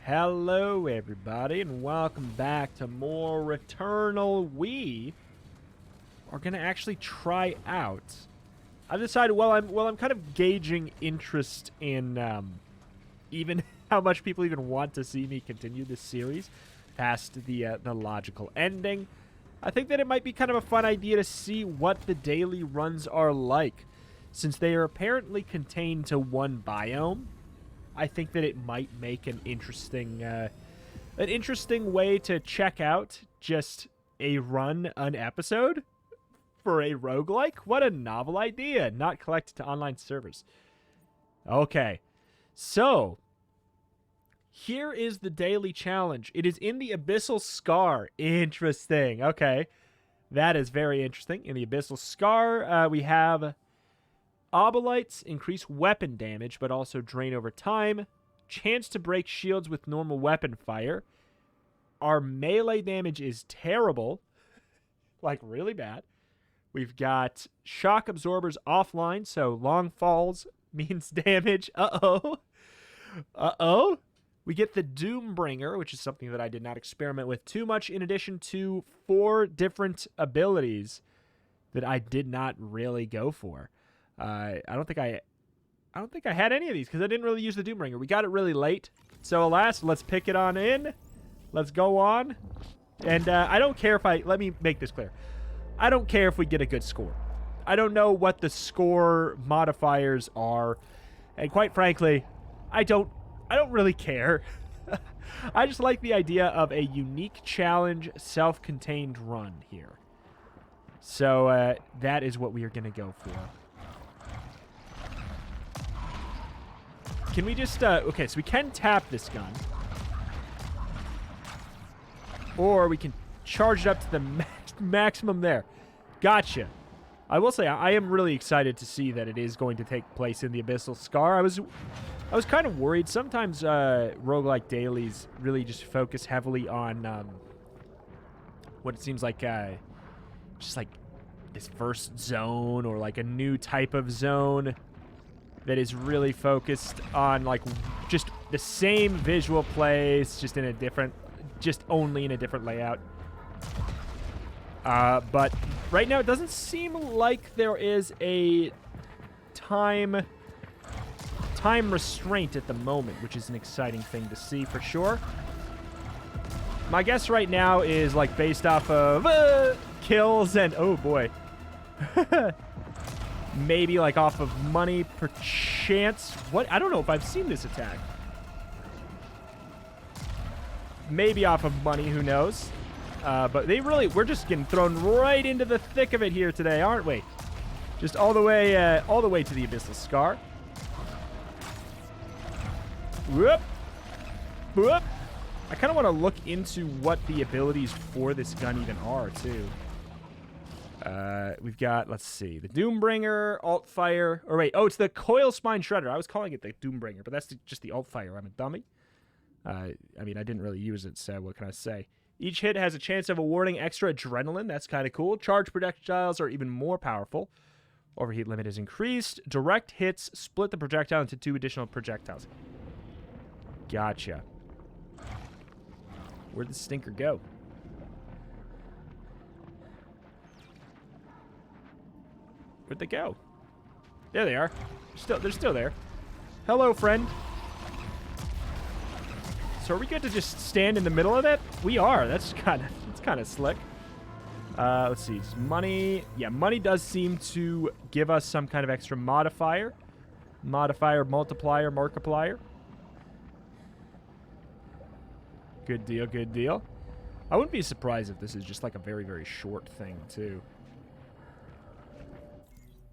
Hello everybody and welcome back to more Returnal. We are going to actually try out. I've decided I'm kind of gauging interest in even how much people even want to see me continue this series past the logical ending. I think that it might be kind of a fun idea to see what the daily runs are like, since they are apparently contained to one biome. I think that it might make an interesting way to check out just an episode for a roguelike. What a novel idea, not collected to online servers. Okay, so here is the daily challenge. It is in the Abyssal Scar. Interesting. Okay, that is very interesting. In the Abyssal Scar, we have Obolites increase weapon damage, but also drain over time. Chance to break shields with normal weapon fire. Our melee damage is terrible. Like, really bad. We've got shock absorbers offline, so long falls means damage. Uh-oh. Uh-oh. We get the Doombringer, which is something that I did not experiment with too much, in addition to 4 different abilities that I did not really go for. I don't think I had any of these because I didn't really use the Doombringer. We got it really late. So alas, let's pick it on in. Let's go on. And I don't care if let me make this clear. I don't care if we get a good score. I don't know what the score modifiers are. And quite frankly, I don't really care. I just like the idea of a unique challenge, self-contained run here. So that is what we are going to go for. Can we just, okay, so we can tap this gun. Or we can charge it up to the maximum there. Gotcha. I will say, I am really excited to see that it is going to take place in the Abyssal Scar. I was kind of worried. Sometimes roguelike dailies really just focus heavily on what it seems like just like this first zone or like a new type of zone that is really focused on like just the same visual place, just only in a different layout. But right now it doesn't seem like there is a time restraint at the moment, which is an exciting thing to see for sure. My guess right now is like based off of kills and oh boy. Maybe like off of money per chance. What? I don't know if I've seen this attack. Maybe off of money, who knows? But we're just getting thrown right into the thick of it here today, aren't we? Just all the way to the Abyssal Scar. Whoop. Whoop. I kind of want to look into what the abilities for this gun even are, too. We've got, let's see, the Doombringer, Alt Fire, or wait, oh, it's the Coil Spine Shredder. I was calling it the Doombringer, but that's just the Alt Fire. I'm a dummy. I mean, I didn't really use it, so what can I say? Each hit has a chance of awarding extra adrenaline. That's kind of cool. Charged projectiles are even more powerful. Overheat limit is increased. Direct hits split the projectile into 2 additional projectiles. Gotcha. Where'd the stinker go? Where'd they go? There they are. They're still there. Hello, friend. So are we good to just stand in the middle of that? We are. That's kind of slick. Let's see. It's money. Yeah, money does seem to give us some kind of extra modifier. Modifier, multiplier, markiplier. Good deal, good deal. I wouldn't be surprised if this is just like a very, very short thing, too.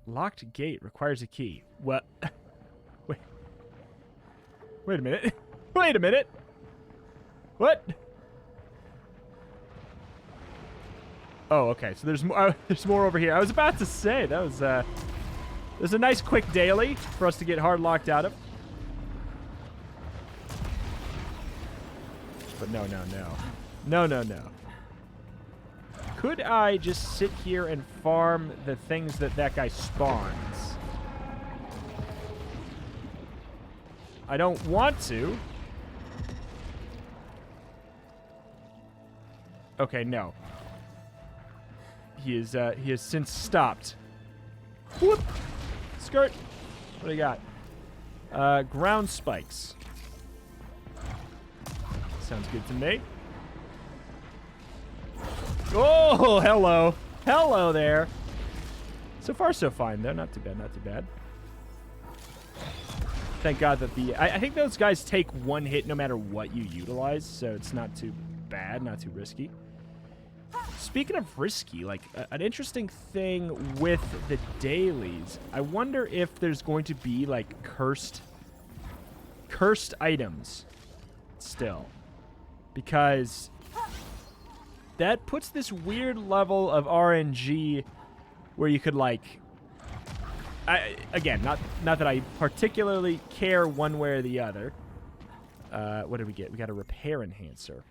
Locked gate requires a key. What? Wait a minute. Wait a minute. What? Oh, okay. So there's more. There's more over here. I was about to say that was. There's a nice quick daily for us to get hard locked out of. But no. Could I just sit here and farm the things that guy spawns? I don't want to. Okay, no. He has since stopped. Whoop! Skirt! What do you got? Ground spikes. Sounds good to me. Oh, hello. Hello there. So far, so fine, though. Not too bad, not too bad. Thank God that I think those guys take one hit no matter what you utilize, so it's not too bad, not too risky. Speaking of risky, like, an interesting thing with the dailies, I wonder if there's going to be, like, cursed items still. Because that puts this weird level of RNG where you could, like... again, not that I particularly care one way or the other. What did we get? We got a repair enhancer.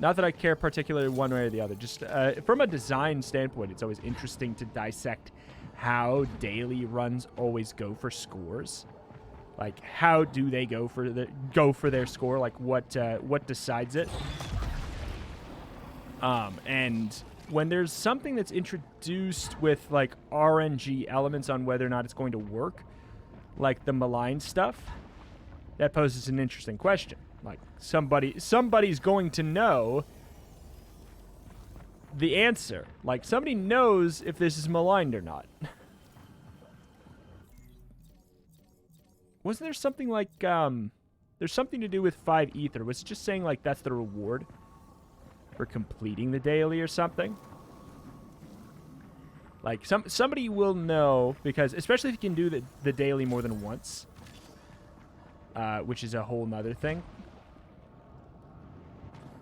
Not that I care particularly one way or the other. Just from a design standpoint, it's always interesting to dissect how daily runs always go for scores. Like, how do they go for their score? Like, what decides it? And when there's something that's introduced with, like, RNG elements on whether or not it's going to work, like the malign stuff, that poses an interesting question. Like, somebody's going to know the answer. Like, somebody knows if this is maligned or not. Wasn't there something like, there's something to do with 5 ether. Was it just saying, like, that's the reward for completing the daily or something? Like, somebody will know, because, especially if you can do the daily more than once, which is a whole nother thing.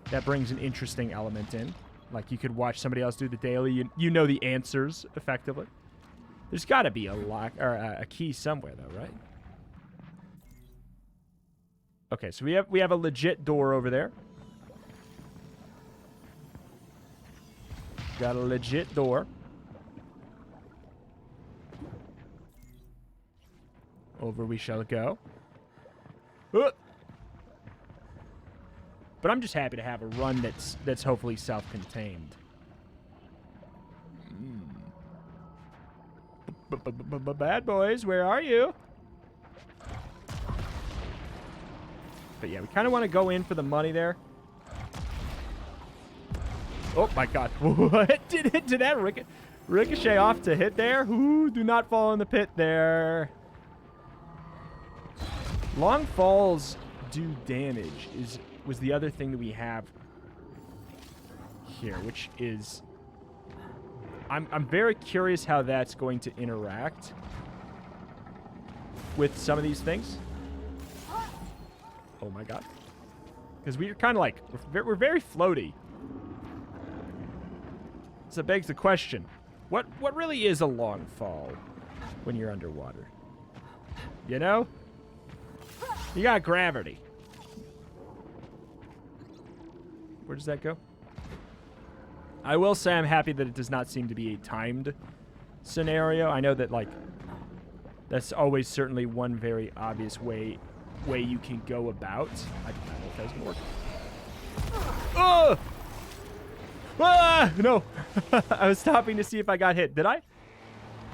That brings an interesting element in. Like, you could watch somebody else do the daily. You know the answers, effectively. There's got to be a lock, or a key somewhere, though, right? Okay, so we have a legit door over there. Got a legit door. Over we shall go. But I'm just happy to have a run that's hopefully self-contained. Bad boys, where are you? But yeah, we kind of want to go in for the money there. Oh my God! What did that ricochet off to hit there? Ooh, do not fall in the pit there. Long falls do damage was the other thing that we have here, which is I'm very curious how that's going to interact with some of these things. Oh my God. Because we're kind of like, we're very floaty. So it begs the question, what really is a long fall when you're underwater? You know? You got gravity. Where does that go? I will say I'm happy that it does not seem to be a timed scenario. I know that, like, that's always certainly one very obvious way you can go about. I do not know if that's going to work. Oh! Ah! No! I was stopping to see if I got hit. Did I?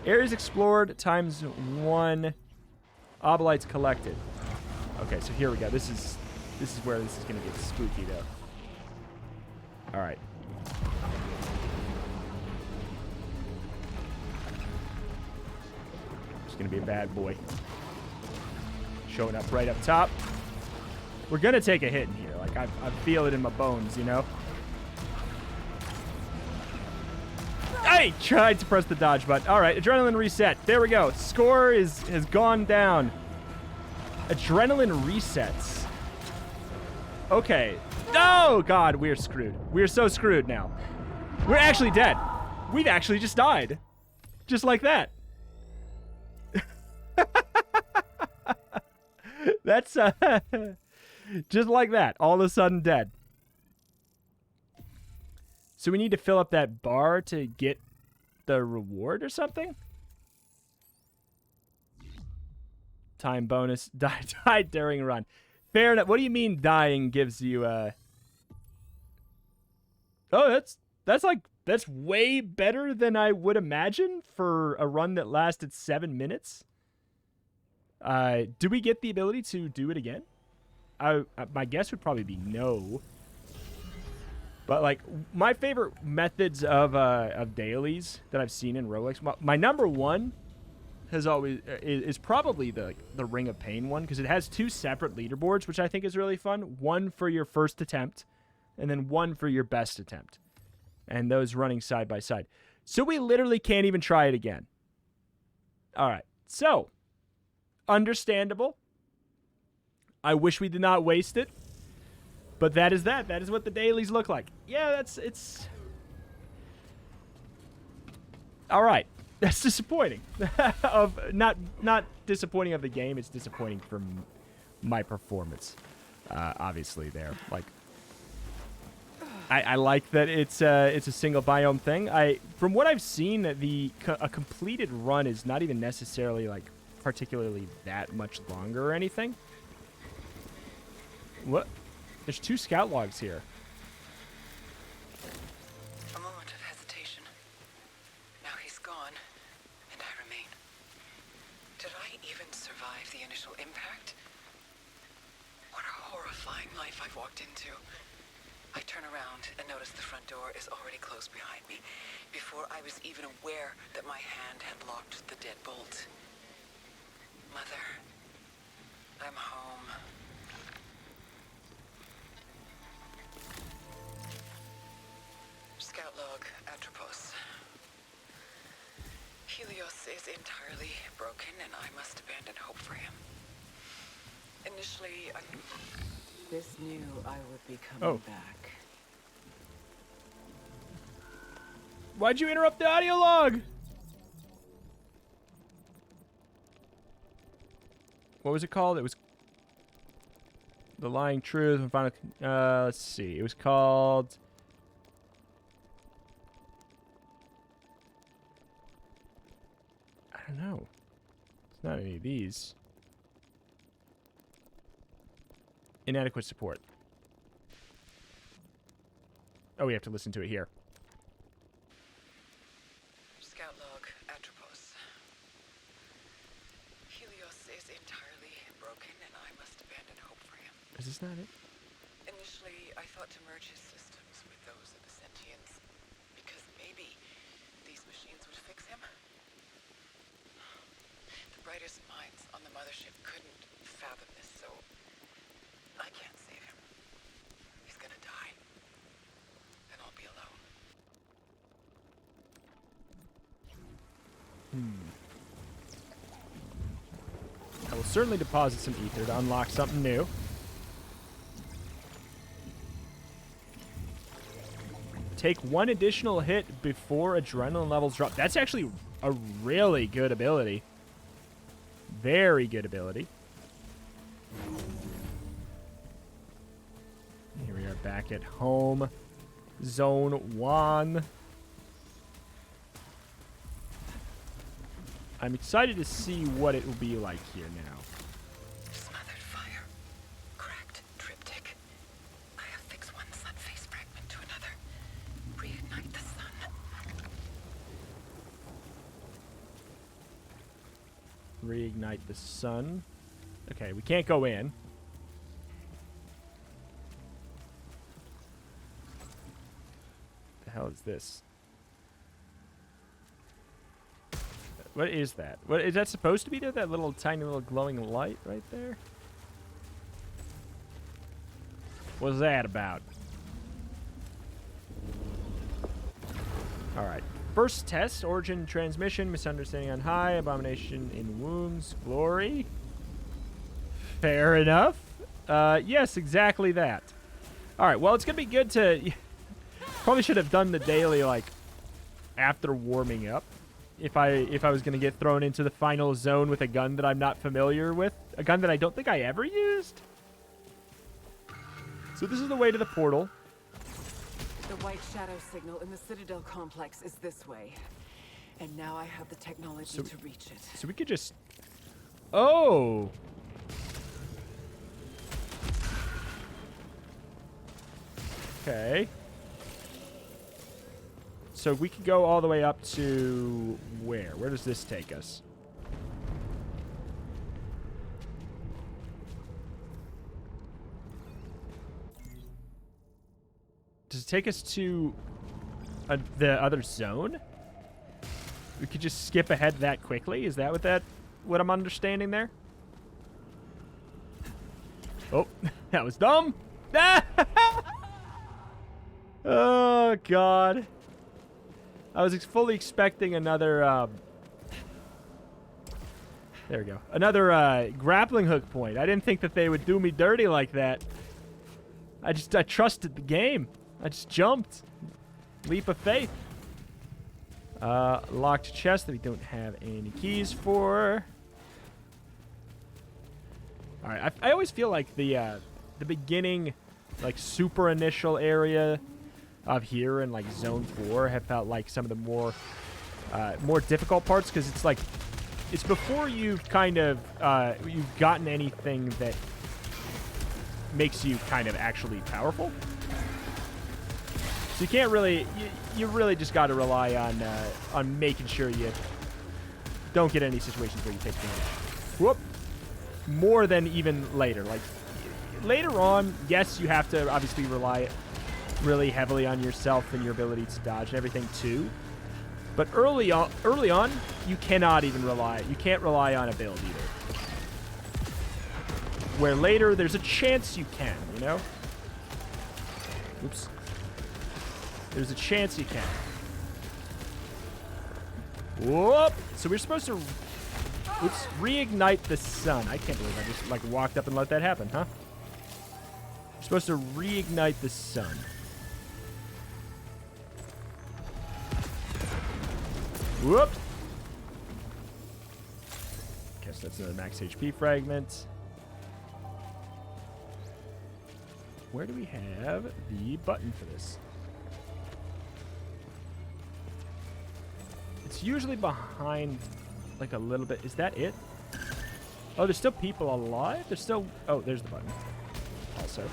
Areas explored times 1. Obolites collected. Okay, so here we go. This is where this is going to get spooky, though. All right. It's going to be a bad boy. Showing up right up top. We're going to take a hit in here. Like, I feel it in my bones, you know? I tried to press the dodge button. All right, adrenaline reset. There we go. Score has gone down. Adrenaline resets. Okay. Oh, God, we're screwed. We're so screwed now. We're actually dead. We've actually just died. Just like that. That's, just like that. All of a sudden dead. So we need to fill up that bar to get the reward or something? Time bonus. Die during run. Fair enough. What do you mean dying gives you Oh, that's way better than I would imagine for a run that lasted 7 minutes. Do we get the ability to do it again? My guess would probably be no. But like my favorite methods of dailies that I've seen in roguelikes, my number one has always is probably the Ring of Pain one, because it has 2 separate leaderboards, which I think is really fun. One for your first attempt, and then one for your best attempt, and those running side by side. So we literally can't even try it again. All right, so understandable. I wish we did not waste it. But that is that. That is what the dailies look like. Yeah, it's... All right. That's disappointing. Not disappointing of the game. It's disappointing from my performance. Obviously there. Like, I like that it's a single biome thing. From what I've seen, a completed run is not even necessarily, like, particularly that much longer or anything. What? There's 2 scout logs here. A moment of hesitation. Now he's gone, and I remain. Did I even survive the initial impact? What a horrifying life I've walked into. I turn around and notice the front door is already closed behind me, before I was even aware that my hand had locked the deadbolt. Mother, I'm home. Scout log, Atropos. Helios is entirely broken, and I must abandon hope for him. Initially, This knew I would be coming back. Why'd you interrupt the audio log? What was it called? It was The Lying Truth and Final... let's see. It was called... I don't know. It's not any of these. Inadequate support. Oh, we have to listen to it here. Scout log, Atropos. Helios is entirely broken, and I must abandon hope for him. Is this not it? Initially, I thought to merge his systems with those of the sentients, because maybe these machines would fix him. The brightest minds on the mothership couldn't fathom this, so I can't save him. He's gonna die. And I'll be alone. I will certainly deposit some ether to unlock something new. Take 1 additional hit before adrenaline levels drop. That's actually a really good ability. Very good ability. Here we are back at home. Zone 1. I'm excited to see what it will be like here now. Smothered fire. Cracked triptych. I have fixed one sun face fragment to another. Reignite the sun. Reignite the sun. Okay, we can't go in. The hell is this? What is that? What is that supposed to be there? That little tiny little glowing light right there? What's that about? Alright. First test, origin transmission, misunderstanding on high, abomination in wombs, glory. Fair enough. Yes, exactly that. Alright, well, it's going to be good to... Probably should have done the daily, like, after warming up. If I was going to get thrown into the final zone with a gun that I'm not familiar with. A gun that I don't think I ever used. So this is the way to the portal. The white shadow signal in the Citadel complex is this way. And now I have the technology to reach it. So we could just... Oh! Okay. So we could go all the way up to where? Where does this take us? Does it take us to the other zone? We could just skip ahead that quickly? Is that what I'm understanding there? Oh, that was dumb. Oh, God. I was fully expecting another, there we go. Another grappling hook point. I didn't think that they would do me dirty like that. I trusted the game. I just jumped. Leap of faith. Locked chest that we don't have any keys for. All right. I always feel like the beginning, like super initial area of here in like zone 4 have felt like some of the more difficult parts, because it's like it's before you've kind of you've gotten anything that makes you kind of actually powerful. So you can't really, you really just got to rely on making sure you don't get any situations where you take damage. Whoop. More than even later. Like, later on, yes, you have to obviously rely really heavily on yourself and your ability to dodge and everything too. But early on, you cannot even rely, you can't rely on a build either. Where later, there's a chance you can, you know? Oops. There's a chance you can. Whoop! So we're supposed to, oops, reignite the sun. I can't believe I just like walked up and let that happen, huh? We're supposed to reignite the sun. Whoop! Guess that's another max HP fragment. Where do we have the button for this? It's usually behind, like, a little bit. Is that it? Oh, there's still people alive? There's still... Oh, there's the button. Also,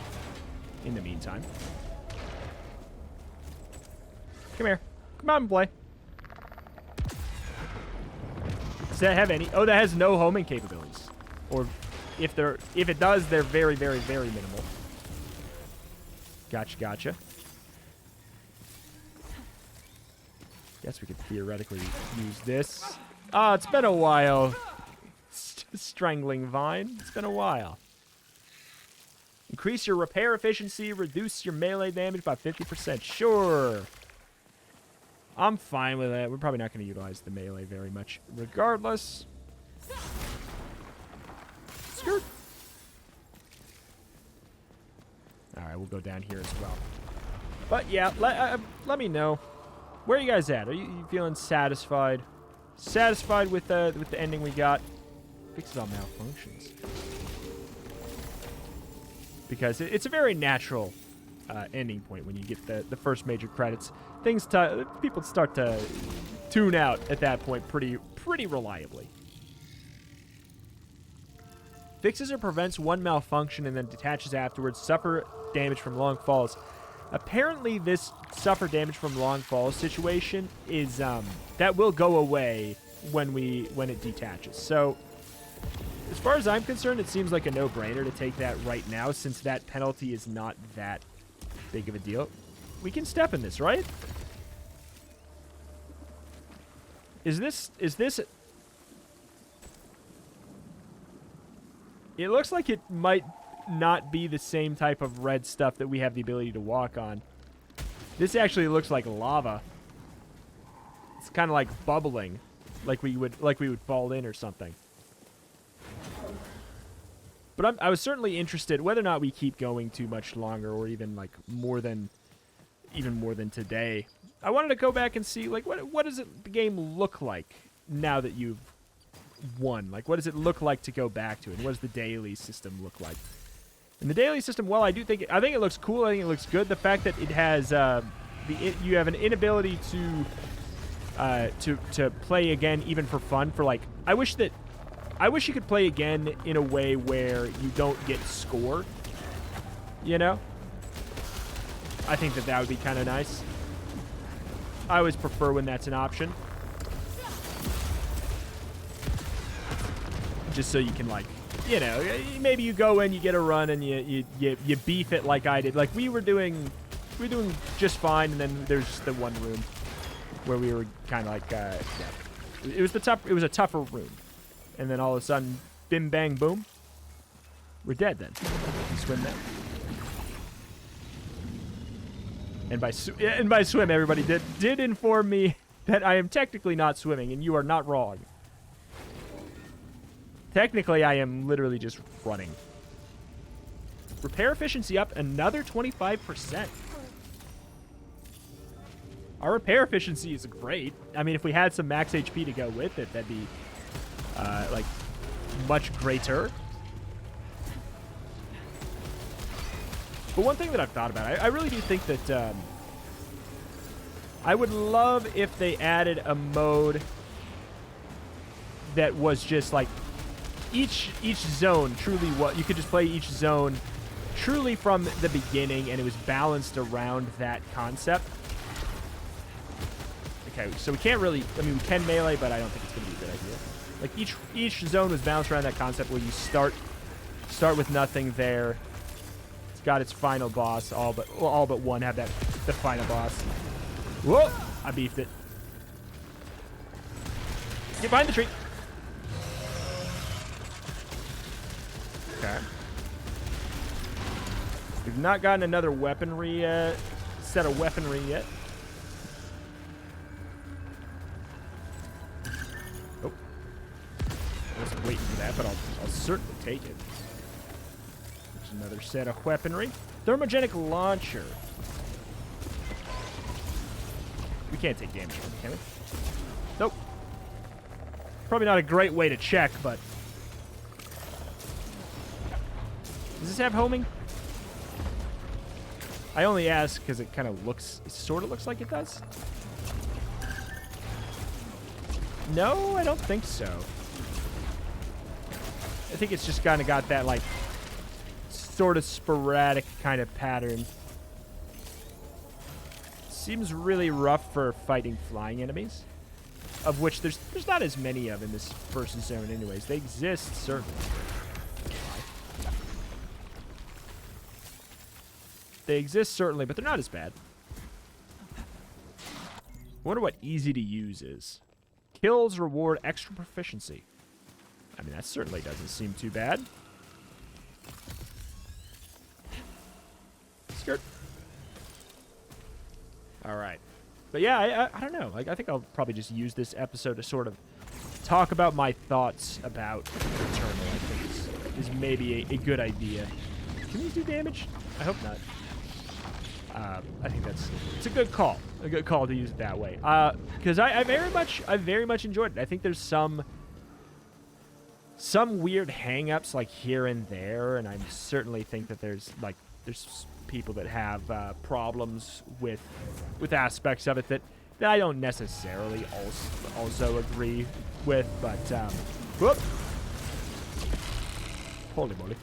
in the meantime. Come here. Come on and play. Does that have any... Oh, that has no homing capabilities. Or if it does, they're very, very, very minimal. Gotcha, gotcha. Guess we could theoretically use this. Ah, it's been a while. Strangling Vine. It's been a while. Increase your repair efficiency. Reduce your melee damage by 50%. Sure. I'm fine with that. We're probably not going to utilize the melee very much regardless. Skirt. Alright, we'll go down here as well. But yeah, let me know. Where are you guys at? Are you feeling satisfied? Satisfied with the ending we got? Fixes all malfunctions. Because it's a very natural ending point when you get the first major credits. People start to tune out at that point pretty reliably. Fixes or prevents one malfunction and then detaches afterwards. Suffer damage from long falls. Apparently, this suffer damage from long falls situation is that will go away when it detaches. So, as far as I'm concerned, it seems like a no-brainer to take that right now, since that penalty is not that big of a deal. We can step in this, right? Is this? It looks like it might not be the same type of red stuff that we have the ability to walk on. This actually looks like lava. It's kind of like bubbling, like we would fall in or something. But I was certainly interested whether or not we keep going too much longer, or even like more than today. I wanted to go back and see, like, what does the game look like now that you've won? Like, what does it look like to go back to it? And what does the daily system look like? And the daily system, well, I think it looks cool. I think it looks good. The fact that it has you have an inability to play again, even for fun. For like, I wish you could play again in a way where you don't get scored. You know, I think that would be kind of nice. always prefer when that's an option. Just so you can, like, you know, maybe you go in, you get a run, and you beef it like I did. Like, we were doing just fine, and then there's the one room where we were kind of like, yeah. It was a tougher room. And then all of a sudden, bim, bang, boom. We're dead then. You swim then. And by swim, everybody did inform me that I am technically not swimming, and you are not wrong. Technically, I am literally just running. Repair efficiency up another 25%. Our repair efficiency is great. I mean, if we had some max HP to go with it, that'd be, like, much greater. But one thing that I've thought about, I really do think that I would love if they added a mode that was just like each zone truly what you could just play each zone truly from the beginning, and it was balanced around that concept. Okay, so we can't really, I mean, we can melee, but I don't think it's going to be a good idea. Like each zone was balanced around that concept where you start with nothing there. It's got its final boss, all but one have the final boss. Whoa! I beefed it. Get behind the tree. Okay. We've not gotten another weaponry set of weaponry yet. Oh. I wasn't waiting for that, but I'll certainly take it. There's another set of weaponry. Thermogenic launcher. We can't take damage from it, can we? Nope. Probably not a great way to check, but... Does this have homing? I only ask because it kind of looks... It sort of looks like it does. No, I don't think so. I think it's just kind of got that, like, sort of sporadic kind of pattern. Seems really rough for fighting flying enemies, of which there's not as many of in this first zone anyways. They exist, certainly. They exist, certainly, but they're not as bad. I wonder what easy to use is. Kills reward extra proficiency. I mean, that certainly doesn't seem too bad. Skirt. All right. But yeah, I don't know. Like, I think I'll probably just use this episode to sort of talk about my thoughts about Returnal. I think is maybe a good idea. Can we do damage? I hope not. I think it's a good call. A good call to use it that way. Because I very much enjoyed it. I think there's some weird hang-ups like here and there, and I certainly think that there's people that have problems with aspects of it that I don't necessarily also agree with, but whoop. Holy moly.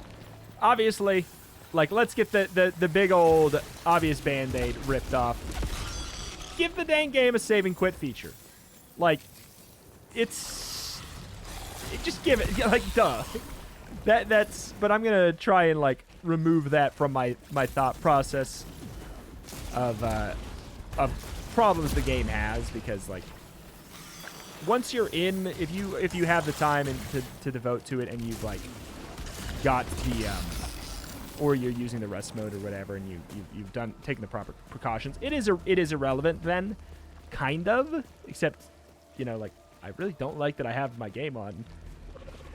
Obviously, like, let's get the big old obvious band-aid ripped off. Give the dang game a save and quit feature. Like, just give it, like, duh. That's, but I'm gonna try and, like, remove that from my thought process of problems the game has, because, like, once you're in, if you have the time and to devote to it, and you've, like, got the or you're using the rest mode or whatever, and you've taken the proper precautions, it is irrelevant then, kind of, except, you know, like, I really don't like that I have my game on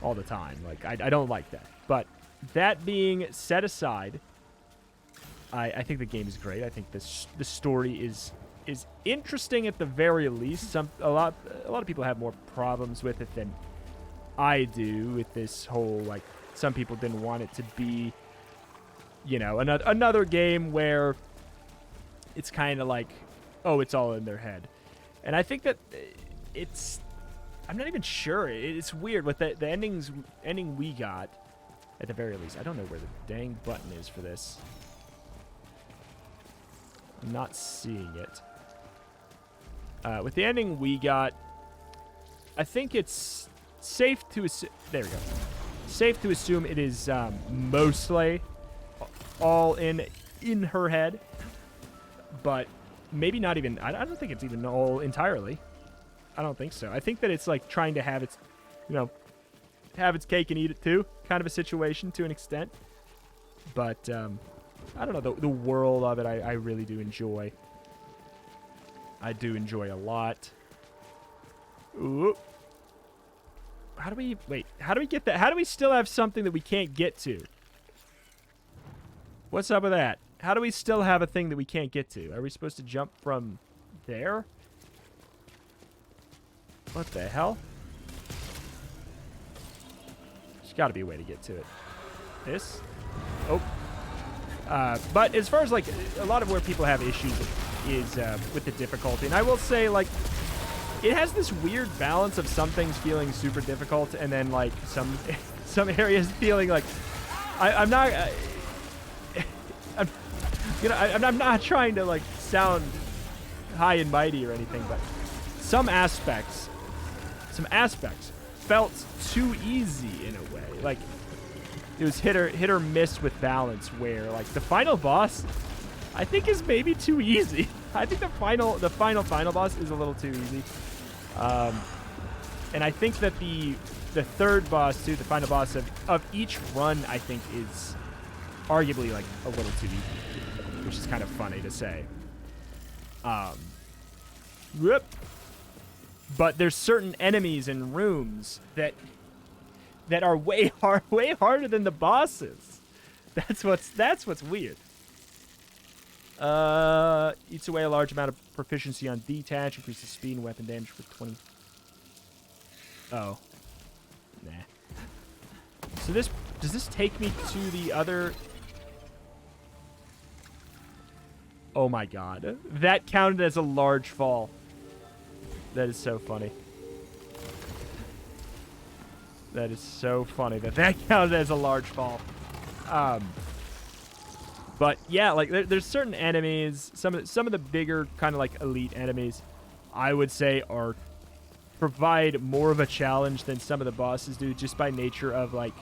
all the time. Like, I don't like that. But that being set aside, I think the game is great. I think the story is interesting at the very least. A lot of people have more problems with it than I do with this whole, like, some people didn't want it to be, you know, another game where it's kind of like, oh, it's all in their head. And I think that it's, I'm not even sure. It's weird with the ending we got, at the very least. I don't know where the dang button is for this. I'm not seeing it. With the ending we got, I think it's safe to assume... There we go. Safe to assume it is mostly all in her head. But maybe not even... I don't think it's even all entirely. I don't think so. I think that it's like trying to have its, you know, have its cake and eat it too, kind of a situation to an extent. But I don't know, the world of it I really do enjoy. I do enjoy a lot. Ooh. How do we... Wait, how do we get that? How do we still have something that we can't get to? What's up with that? How do we still have a thing that we can't get to? Are we supposed to jump from there? What the hell? There's got to be a way to get to it. This? Oh. But as far as, like, a lot of where people have issues is with the difficulty. And I will say, like, it has this weird balance of some things feeling super difficult and then, like, some areas feeling like... I'm not... I'm not trying to, like, sound high and mighty or anything, but some aspects felt too easy in a way. Like, it was hit or miss with balance, where, like, the final boss, I think, is maybe too easy. I think the final boss is a little too easy. And I think that the third boss too, the final boss of each run, I think is arguably, like, a little too easy, which is kind of funny to say. Whoop. But there's certain enemies and rooms that are way harder than the bosses. That's what's weird. Eats away a large amount of proficiency on detach, increases speed and weapon damage for 20. Oh. Nah. So does this take me to the other... Oh my god. That counted as a large fall. That is so funny. That is so funny that counted as a large fall. But yeah, like there's certain enemies, some of the bigger kind of like elite enemies, I would say provide more of a challenge than some of the bosses do, just by nature of like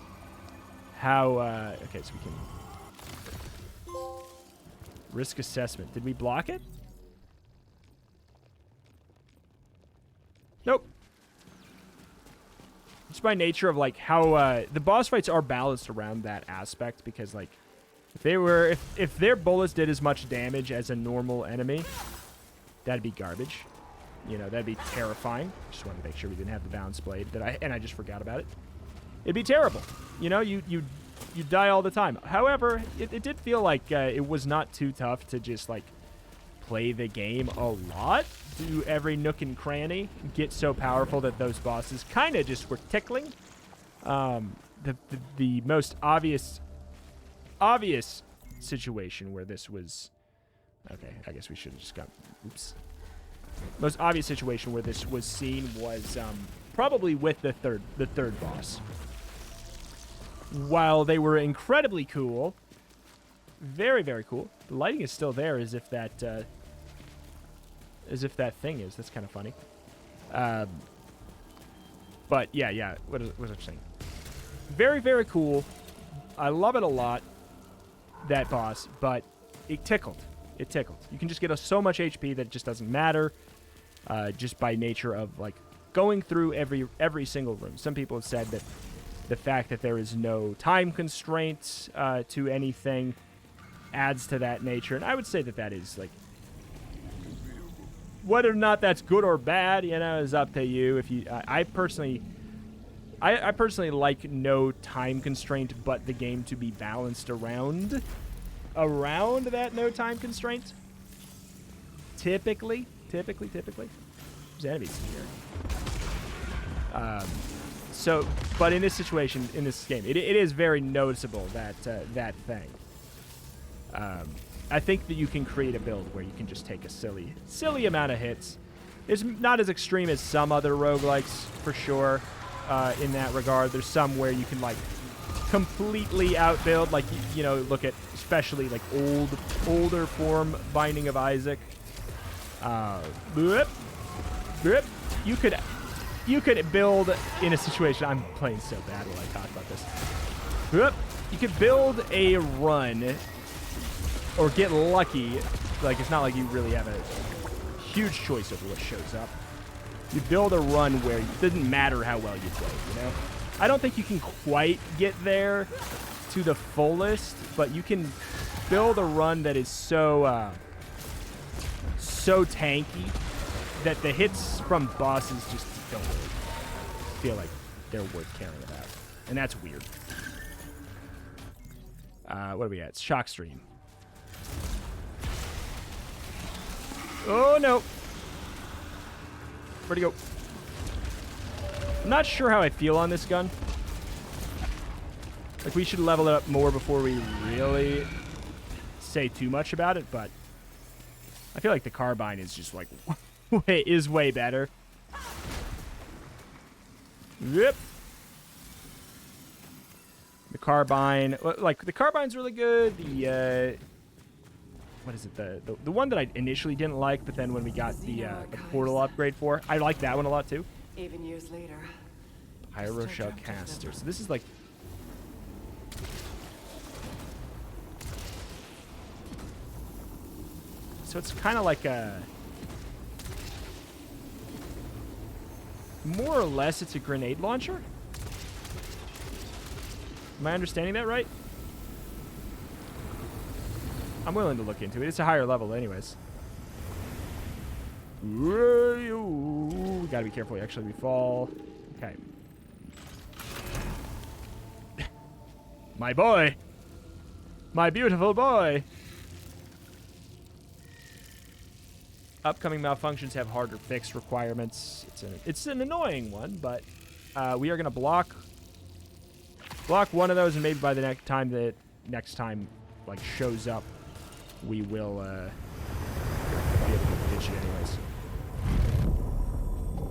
how. Okay, so we can risk assessment. Did we block it? Nope. Just by nature of like how the boss fights are balanced around that aspect, because like if their bullets did as much damage as a normal enemy, that'd be garbage. You know, that'd be terrifying. Just wanted to make sure we didn't have the balance blade and I just forgot about it. It'd be terrible. You know, you die all the time. However, it did feel like it was not too tough to just like play the game a lot, do every nook and cranny, get so powerful that those bosses kind of just were tickling. The most obvious situation where this was... Okay, I guess we should have just got... Oops. Most obvious situation where this was seen was probably with the third boss. While they were incredibly cool, very, very cool, the lighting is still there as if that thing is. That's kind of funny. But yeah. What was I saying? Very, very cool. I love it a lot, that boss, but it tickled. It tickled. You can just get so much HP that it just doesn't matter, just by nature of like going through every single room. Some people have said that the fact that there is no time constraints to anything adds to that nature, and I would say that is like, whether or not that's good or bad, you know, is up to you. If you, I personally like no time constraint, but the game to be balanced around that no time constraint. Typically. There's enemies here. So, but in this situation, in this game, it is very noticeable that that thing. I think that you can create a build where you can just take a silly amount of hits. It's not as extreme as some other roguelikes, for sure, in that regard. There's some where you can, like, completely outbuild, like, you know, look at especially, like, older form Binding of Isaac. Yep. You could build in a situation. I'm playing so bad when I talk about this. Yep. You could build a run or get lucky. Like, it's not like you really have a huge choice over what shows up. You build a run where it doesn't matter how well you play, you know? I don't think you can quite get there to the fullest, but you can build a run that is so tanky that the hits from bosses just don't really feel like they're worth caring about. And that's weird. What are we at? Shock Stream. Oh, no. Where'd he go? I'm not sure how I feel on this gun. Like, we should level it up more before we really say too much about it, but I feel like the carbine is just, like, is way better. Yep. The carbine, like, the carbine's really good. The, what is it? The one that I initially didn't like, but then when we got the portal upgrade for, I like that one a lot, too. Even years later. Pyro Shell Caster. So this is like... So it's kind of like a... More or less, it's a grenade launcher? Am I understanding that right? I'm willing to look into it. It's a higher level anyways. Ooh, gotta be careful. Actually, we fall. Okay. My boy. My beautiful boy. Upcoming malfunctions have harder fix requirements. It's an annoying one, but we are gonna block one of those, and maybe by the next time like shows up, we will be able to ditch it anyways.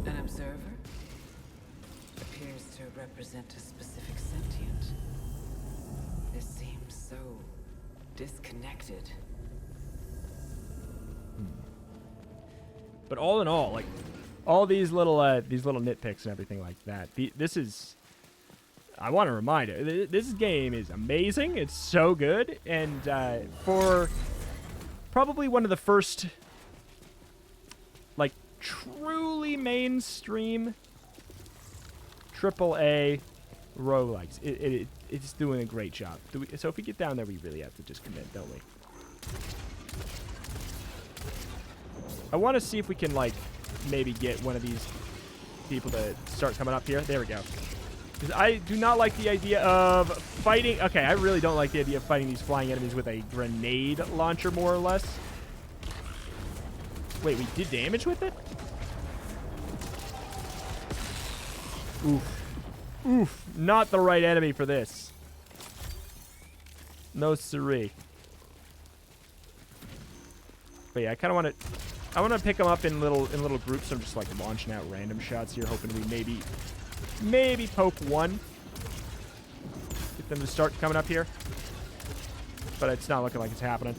An observer appears to represent a specific sentient. This seems so disconnected. But all in all, like all these little nitpicks and everything like that. This is, I want to remind it, this game is amazing. It's so good, and for probably one of the first, like, truly mainstream AAA roguelikes, it's doing a great job. So if we get down there, we really have to just commit, don't we? I want to see if we can, like, maybe get one of these people to start coming up here. There we go. Because I do not like the idea of fighting... Okay, I really don't like the idea of fighting these flying enemies with a grenade launcher, more or less. Wait, we did damage with it? Oof. Oof. Not the right enemy for this. No siree. But yeah, I kind of want to... I want to pick them up in little groups. So I'm just like launching out random shots here, hoping we maybe poke one. Get them to start coming up here. But it's not looking like it's happening.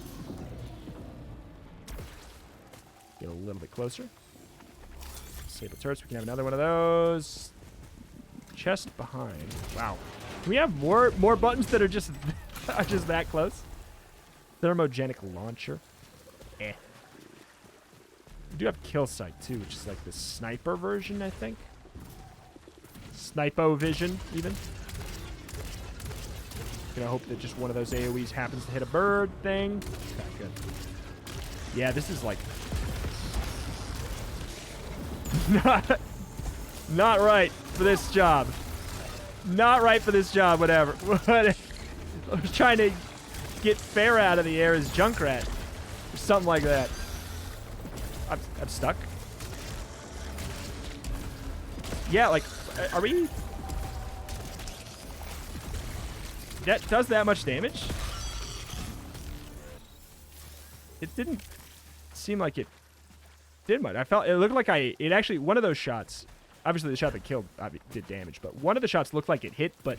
Get a little bit closer. Disable turrets. We can have another one of those. Chest behind. Wow. Can we have more buttons that are just that close? Thermogenic launcher. Eh. We do have kill sight too, which is like the sniper version, I think. Snipo vision, even. Gonna hope that just one of those AoEs happens to hit a bird thing. Okay, good. Yeah, this is like not right for this job. Not right for this job, whatever. I was trying to get fair out of the air as Junkrat. Or something like that. I'm stuck. Yeah, like, are we... That does that much damage? It didn't seem like it did much. It looked like it actually, one of those shots, obviously the shot that killed did damage, but one of the shots looked like it hit, but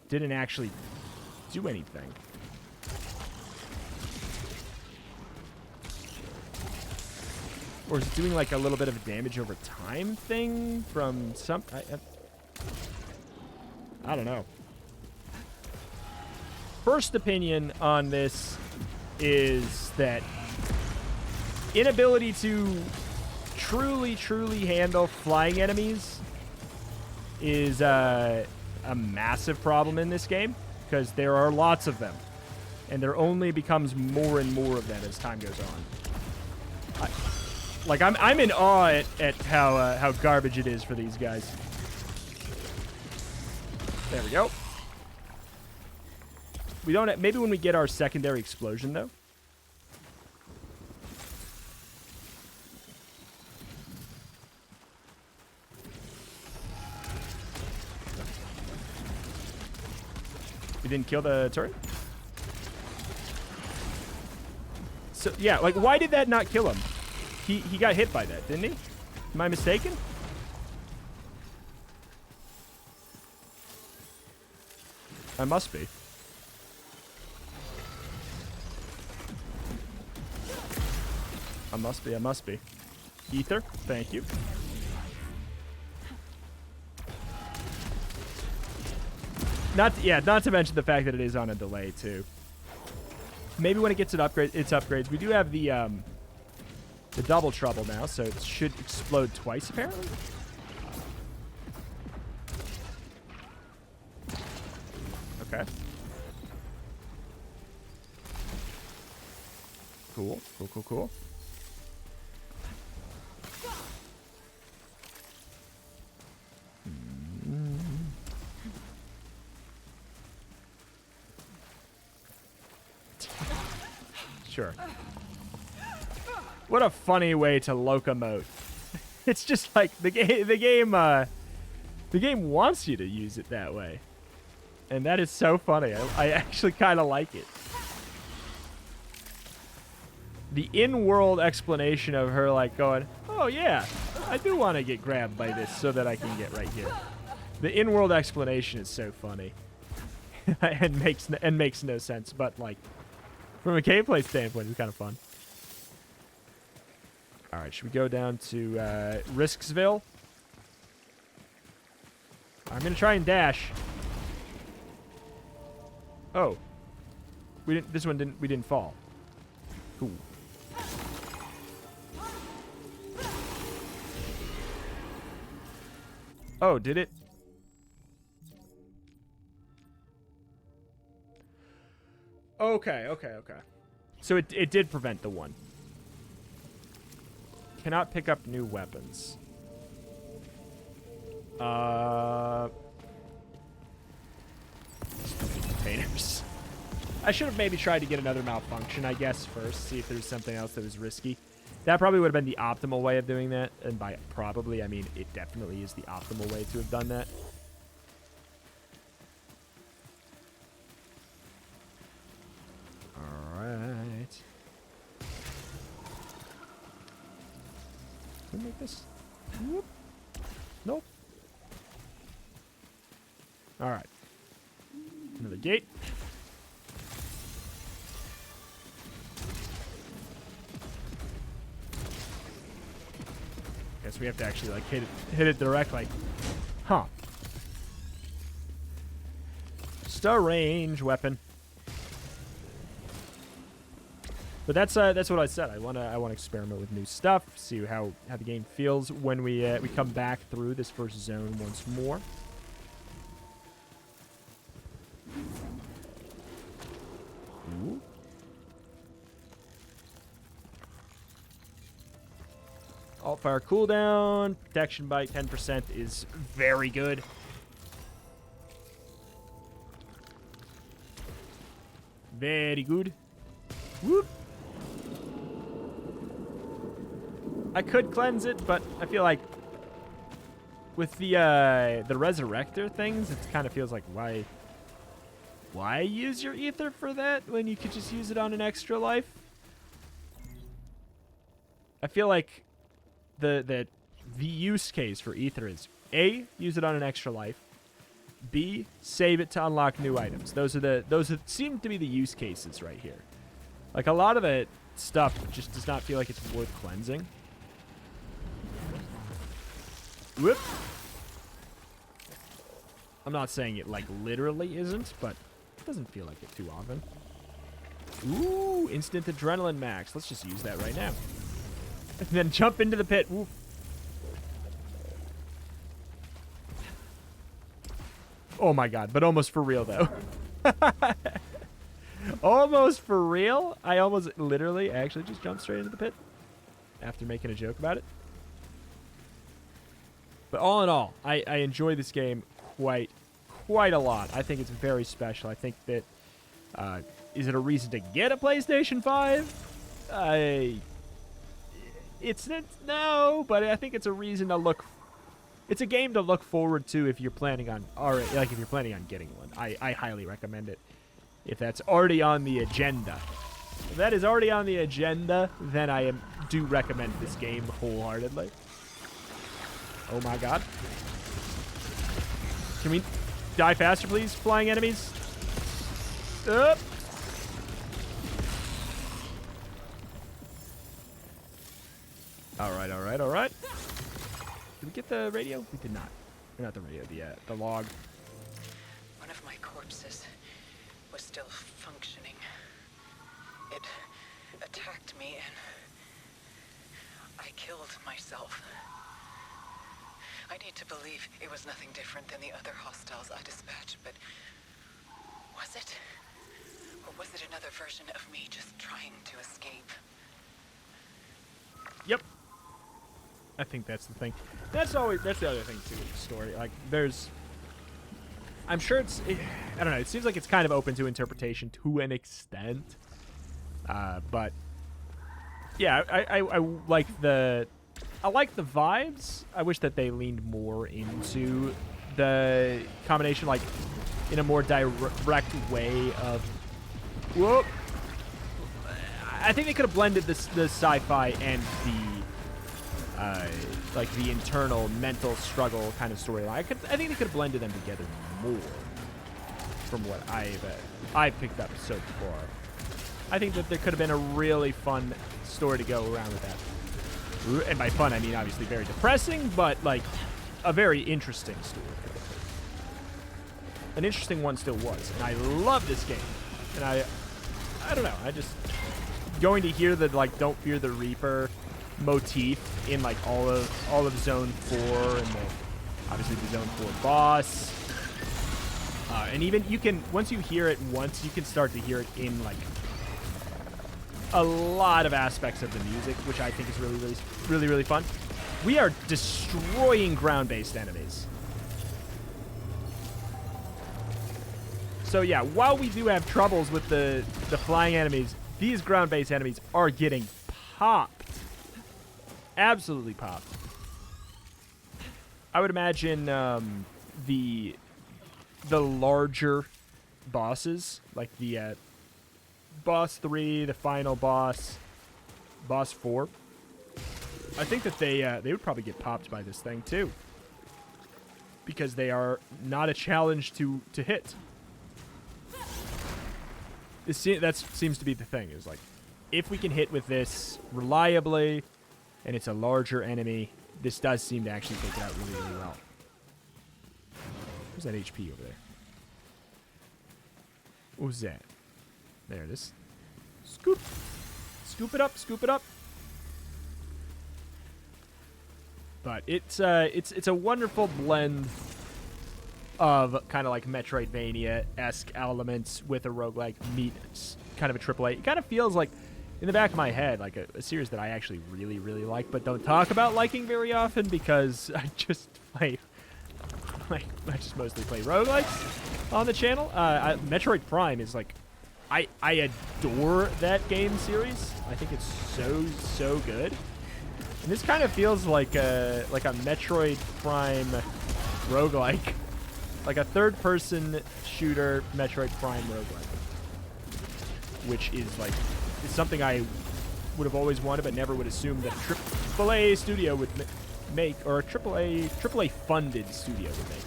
didn't actually do anything. Or is it doing like a little bit of a damage over time thing from some... I don't know. First opinion on this is that inability to truly handle flying enemies is a massive problem in this game, because there are lots of them, and there only becomes more and more of them as time goes on. I'm in awe at how garbage it is for these guys. There we go. We don't. Maybe when we get our secondary explosion, though. We didn't kill the turret? So, yeah, like, why did that not kill him? He got hit by that, didn't he? Am I mistaken? I must be. I must be. Ether, thank you. Not to mention the fact that it is on a delay too. Maybe when it gets its upgrades. We do have the double trouble now, so it should explode twice apparently. Okay. Cool. Sure. What a funny way to locomote. It's just like the game wants you to use it that way. And that is so funny. I actually kind of like it. The in-world explanation of her like going, "Oh yeah, I do want to get grabbed by this so that I can get right here." The in-world explanation is so funny. and makes no sense, but like from a gameplay standpoint, it's kind of fun. All right, should we go down to Risksville? I'm gonna try and dash. Oh, we didn't. This one didn't. We didn't fall. Cool. Oh, did it? Okay. So it did prevent the one. Cannot pick up new weapons. Stupid containers. I should have maybe tried to get another malfunction, I guess, first. See if there's something else that was risky. That probably would have been the optimal way of doing that. And by probably, I mean it definitely is the optimal way to have done that. Alright. Can we make this? Whoop. Nope. Alright. Another gate. Guess we have to actually like hit it directly. Huh. Just a range weapon. But that's what I said. I wanna experiment with new stuff, see how the game feels when we come back through this first zone once more. Ooh. Alt fire cooldown, protection by 10% is very good. Very good. Whoop. I could cleanse it, but I feel like with the resurrector things, it kind of feels like why use your ether for that when you could just use it on an extra life? I feel like the use case for ether is A, use it on an extra life, B, save it to unlock new items. Those seem to be the use cases right here. Like a lot of the stuff just does not feel like it's worth cleansing. Whoop. I'm not saying it, like, literally isn't, but it doesn't feel like it too often. Ooh, instant adrenaline max. Let's just use that right now. And then jump into the pit. Ooh. Oh my god, but almost for real, though. Almost for real? I almost literally actually just jumped straight into the pit after making a joke about it. But all in all, I enjoy this game quite a lot. I think it's very special. I think that, is it a reason to get a PlayStation 5? It's no, but I think it's a reason to look. It's a game to look forward to if you're planning on, or like if you're planning on getting one. I highly recommend it. If that's already on the agenda. If that is already on the agenda, then I do recommend this game wholeheartedly. Oh my god. Can we die faster, please, flying enemies? Up. Alright, alright, alright. Did we get the radio? We did not. Or not the radio, the log. One of my corpses was still functioning. It attacked me and I killed myself. I need to believe it was nothing different than the other hostiles I dispatched, but was it? Or was it another version of me just trying to escape? Yep. I think that's the thing. That's the other thing too with the story. Like, I'm sure I don't know. It seems like it's kind of open to interpretation to an extent. But yeah, I like the vibes. I wish that they leaned more into the combination, like in a more direct way of. Whoop. I think they could have blended the sci-fi and like the internal mental struggle kind of storyline. I think they could have blended them together more, from what I've picked up so far. I think that there could have been a really fun story to go around with that. And by fun, I mean obviously very depressing, but like a very interesting story. An interesting one still was, and I love this game. And I don't know. I just going to hear the like "Don't Fear the Reaper" motif in like all of Zone 4 and obviously the Zone 4 boss. And even you can, once you hear it once, you can start to hear it in like a lot of aspects of the music, which I think is really fun. We are destroying ground-based enemies. So yeah, while we do have troubles with the flying enemies, these ground-based enemies are getting popped. Absolutely popped. I would imagine the larger bosses, like the boss 3, the final boss, boss 4. I think that they would probably get popped by this thing too, because they are not a challenge to hit. That seems to be the thing, is like, if we can hit with this reliably, and it's a larger enemy, this does seem to actually take it out really well. Where's that HP over there? What was that? There it is. Scoop! Scoop it up, scoop it up! But it's a wonderful blend of kind of like Metroidvania-esque elements with a roguelike meets kind of a AAA. It kind of feels like, in the back of my head, like a series that I actually really like, but don't talk about liking very often because I just play, I just mostly play roguelikes on the channel. Metroid Prime is like, I adore that game series. I think it's so good. And this kind of feels like a Metroid Prime roguelike. Like a third-person shooter Metroid Prime roguelike. Which is like, is something I would have always wanted, but never would assume that a AAA studio would make, or a AAA funded studio would make.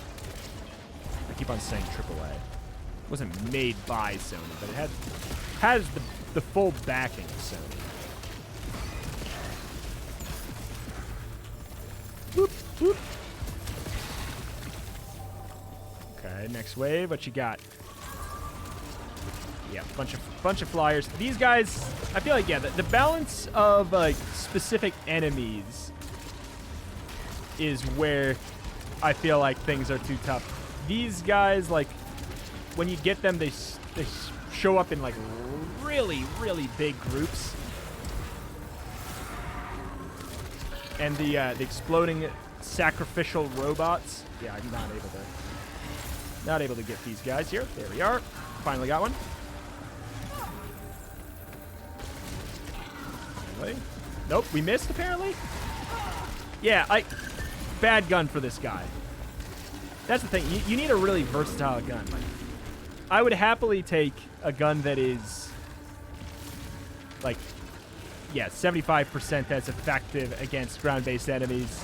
I keep on saying AAA. It wasn't made by Sony, but it has the full backing of Sony. Whoop, whoop. right, next wave. What you got? Yeah, bunch of flyers. These guys, I feel like, yeah, the balance of like specific enemies is where I feel like things are too tough. These guys, like, when you get them, they show up in like really big groups, and the exploding sacrificial robots. Yeah, I'm not able to get these guys here. There we are. Finally got one. Really? Nope, we missed apparently. Yeah, bad gun for this guy. That's the thing. You need a really versatile gun. Like, I would happily take a gun that is, like, yeah, 75% as effective against ground-based enemies,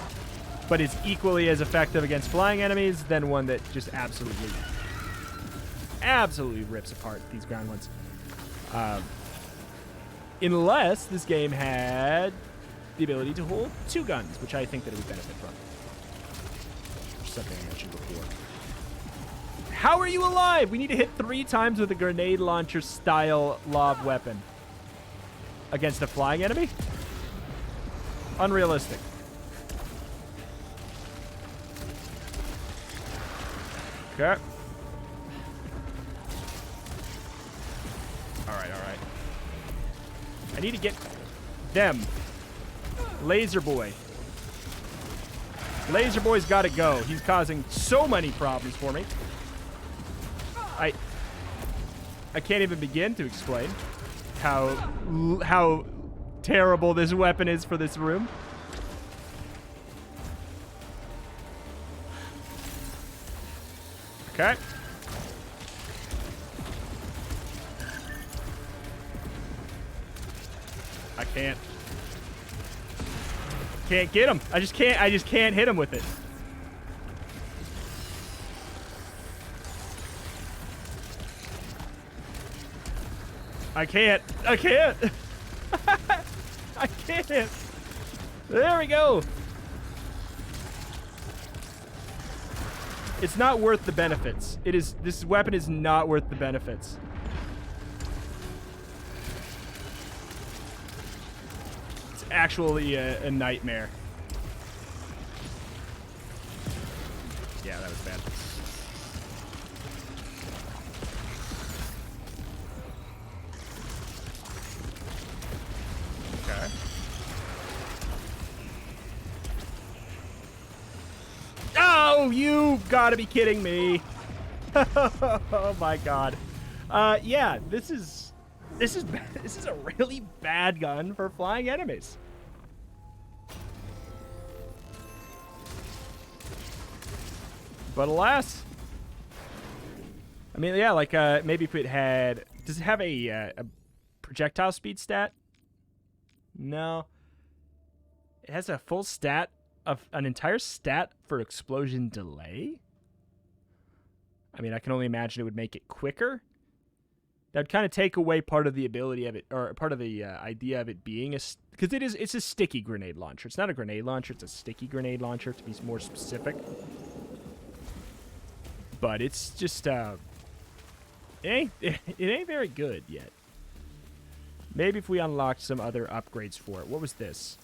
but is equally as effective against flying enemies than one that just absolutely rips apart these ground ones. Unless this game had the ability to hold two guns, which I think that it would benefit from. Something I mentioned before. How are you alive? We need to hit 3 times with a grenade launcher style lob weapon against a flying enemy? Unrealistic. Okay. Alright. I need to get them. Laser Boy. Laser Boy's got to go. He's causing so many problems for me. I can't even begin to explain how terrible this weapon is for this room. Okay. I can't get him. I just can't hit him with it. I can't. I can't. There we go. It's not worth the benefits. This weapon is not worth the benefits. It's actually a nightmare. Yeah, that was bad. Okay. Oh, you gotta be kidding me. Oh my god. Yeah, this is a really bad gun for flying enemies. But alas, I mean, yeah, like maybe if it had, does it have a projectile speed stat? No. It has a full stat of an entire stat for explosion delay. I mean, I can only imagine it would make it quicker. That would kind of take away part of the ability of it, or part of the idea of it being because it's a sticky grenade launcher. It's not a grenade launcher, it's a sticky grenade launcher, to be more specific. But it's just, it ain't very good yet. Maybe if we unlocked some other upgrades for it. What was this?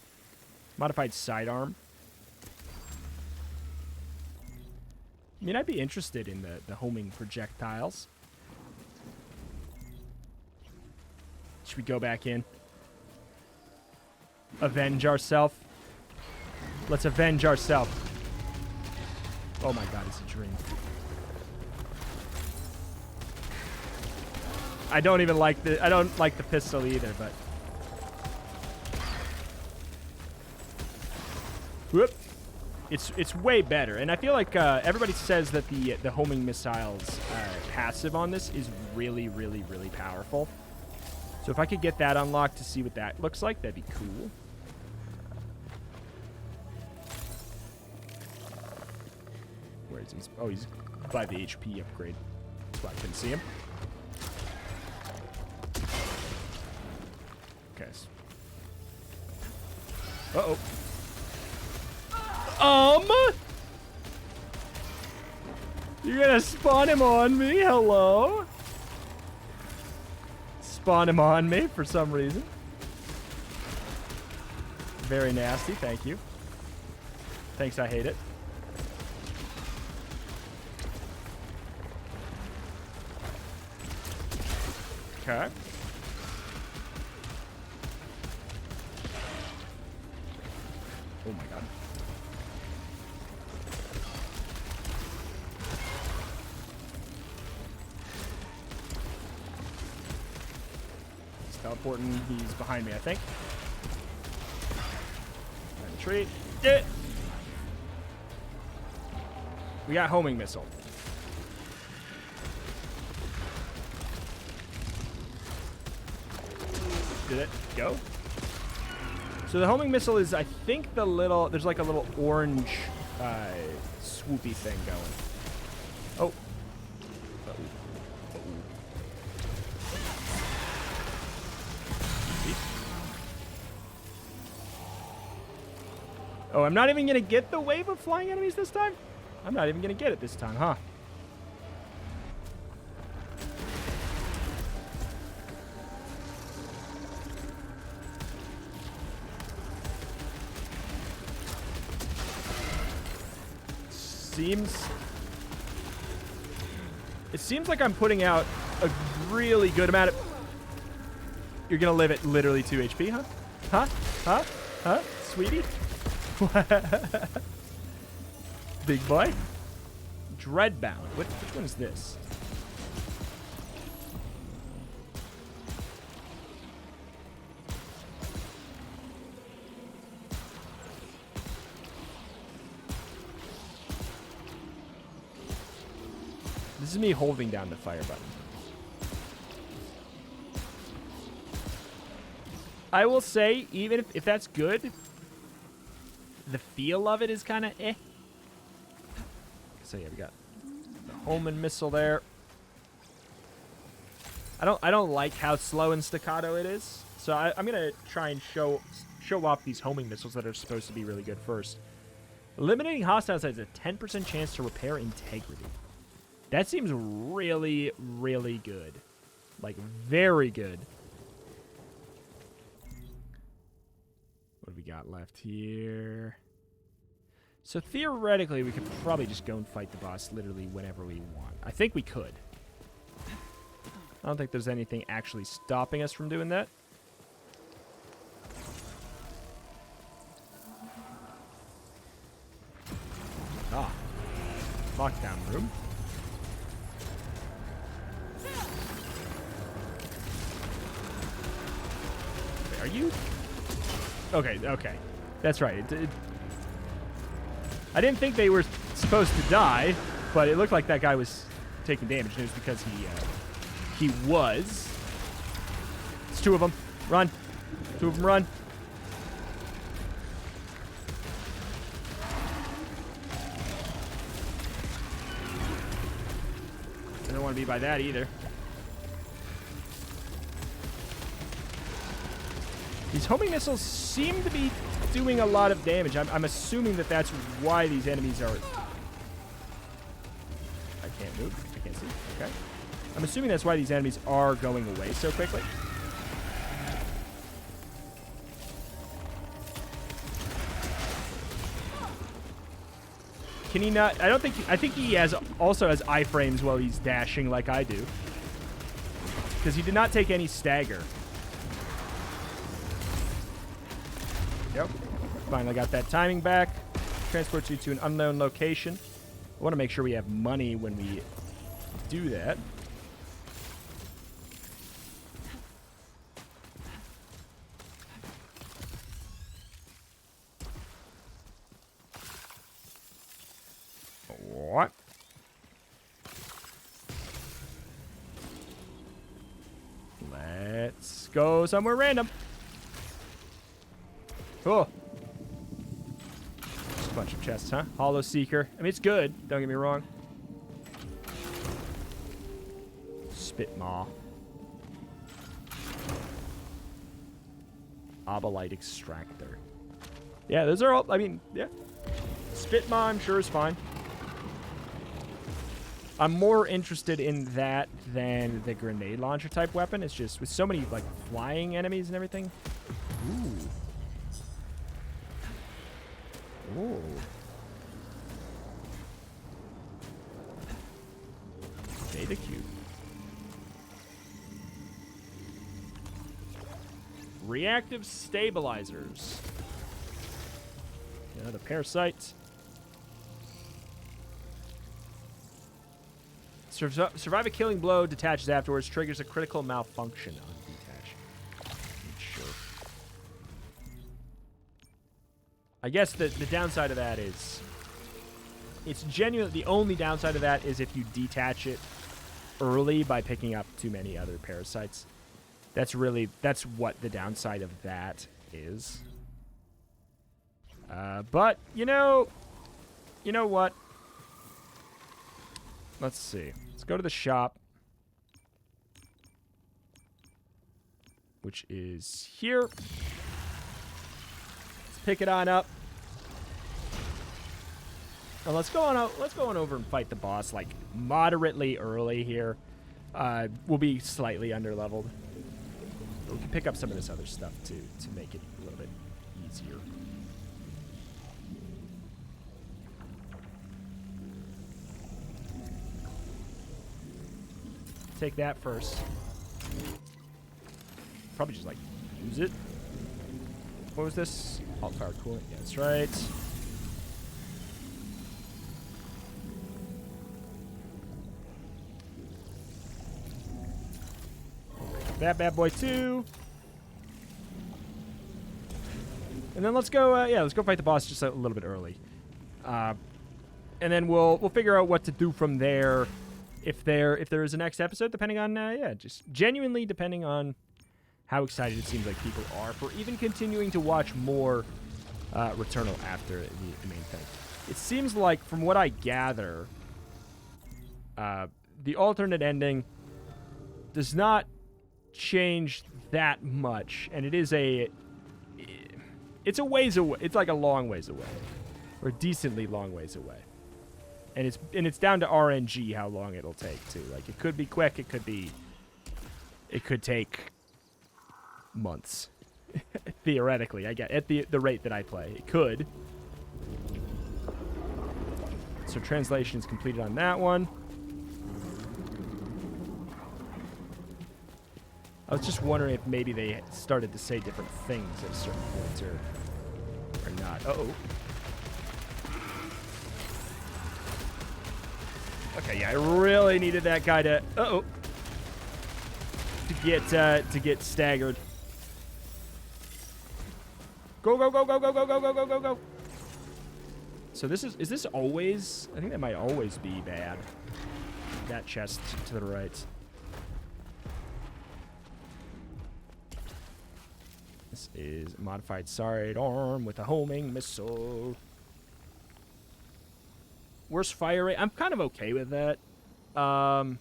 Modified sidearm. I mean, I'd be interested in the homing projectiles. Should we go back in? Avenge ourselves? Let's avenge ourselves. Oh my god, it's a dream. I don't like the pistol either, but whoop. It's way better, and I feel like everybody says that the homing missiles passive on this is really powerful. So if I could get that unlocked to see what that looks like, that'd be cool. Where is he? Oh, he's by the HP upgrade. That's why I couldn't see him. Okay. You're gonna spawn him on me? Hello? Spawn him on me for some reason. Very nasty, thank you. Thanks, I hate it. Okay. Oh my god. He's teleporting. He's behind me, I think. Retreat. We got homing missile. Did it go? So the homing missile is, I think, the little... There's like a little orange swoopy thing going. Oh. Oh, I'm not even going to get the wave of flying enemies this time? I'm not even going to get it this time, huh? It seems like I'm putting out a really good amount of... You're going to live at literally 2 HP, huh? Huh? Huh? Huh? Sweetie? Big boy? Dreadbound. Which one is this? This is me holding down the fire button. I will say, even if that's good, the feel of it is kind of eh. So yeah, we got the homing missile there. I don't like how slow and staccato it is. So I'm gonna try and show off these homing missiles that are supposed to be really good first. Eliminating hostiles has a 10% chance to repair integrity. That seems really, really good. Like, very good. What do we got left here? So, theoretically, we could probably just go and fight the boss literally whenever we want. I think we could. I don't think there's anything actually stopping us from doing that. Ah. Lockdown room. Are you? Okay. That's right. I didn't think they were supposed to die, but it looked like that guy was taking damage. And it was because he was. It's two of them. Run. Two of them run. I don't want to be by that either. These homing missiles seem to be doing a lot of damage. I'm assuming that that's why these enemies are... I can't move. I can't see. Okay. I'm assuming that's why these enemies are going away so quickly. Can he not... I think he also has iframes while he's dashing like I do. Because he did not take any stagger. Yep. Finally got that timing back. Transports you to an unknown location. I want to make sure we have money when we do that. What? Let's go somewhere random. Cool. Just a bunch of chests, huh? Hollow Seeker. I mean, it's good. Don't get me wrong. Spit Maw. Obolite Extractor. Yeah, those are all... I mean, yeah. Spit Maw, I'm sure, is fine. I'm more interested in that than the grenade launcher type weapon. It's just with so many like flying enemies and everything. Ooh. Ooh. Data cube. Reactive stabilizers. Another parasite. Survive a killing blow, detaches afterwards, triggers a critical malfunction on detach. Sure. I guess the downside of that is, it's genuinely, the only downside of that is if you detach it early by picking up too many other parasites. That's what the downside of that is. But, you know what? Let's see. Let's go to the shop, which is here. Let's pick it on up. And let's go on over and fight the boss like moderately early here. We'll be slightly underleveled. But we can pick up some of this other stuff too to make it a little bit easier. Take that first. Probably just like use it. What was this? Alt fire coolant. Yeah, that's right. That bad boy too. And then let's go. Let's go fight the boss just a little bit early. And then we'll figure out what to do from there. If there is a next episode, depending on, just genuinely depending on how excited it seems like people are for even continuing to watch more Returnal after the main thing. It seems like, from what I gather, the alternate ending does not change that much, and it's a ways away. It's like a long ways away, or a decently long ways away. And it's down to RNG how long it'll take too. Like, it could be quick, it could take months. Theoretically, I get at the rate that I play. It could. So translation is completed on that one. I was just wondering if maybe they started to say different things at certain points or not. Uh-oh. Okay, yeah, I really needed that guy to get staggered. Go, go, go, go, go, go, go, go, go, go, go. So is this always? I think that might always be bad. That chest to the right. This is a modified sidearm with a homing missile. Worst fire rate. I'm kind of okay with that. And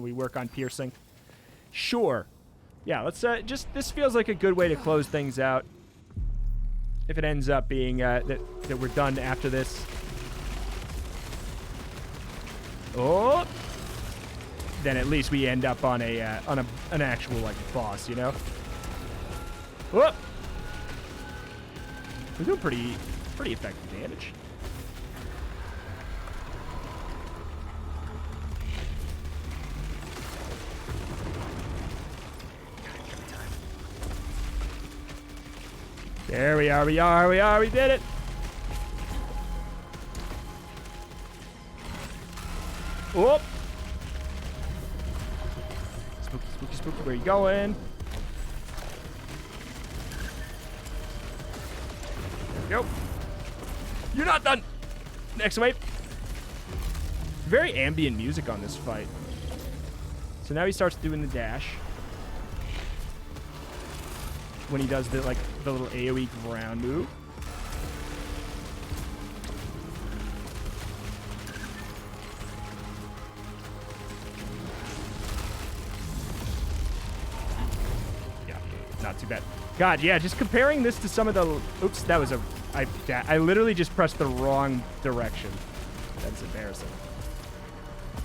we work on piercing. Sure. Yeah, let's this feels like a good way to close things out. If it ends up being that we're done after this. Oh. Then at least we end up on an actual like boss, you know. Whoop. We're doing pretty effective damage. There we are, we did it! Whoop! Spooky, spooky, spooky, where you going? There we go. You're not done! Next wave. Very ambient music on this fight. So now he starts doing the dash. When he does the little AoE ground move. Yeah, not too bad. God, yeah, just comparing this to some of the... Oops, that was I literally just pressed the wrong direction. That's embarrassing.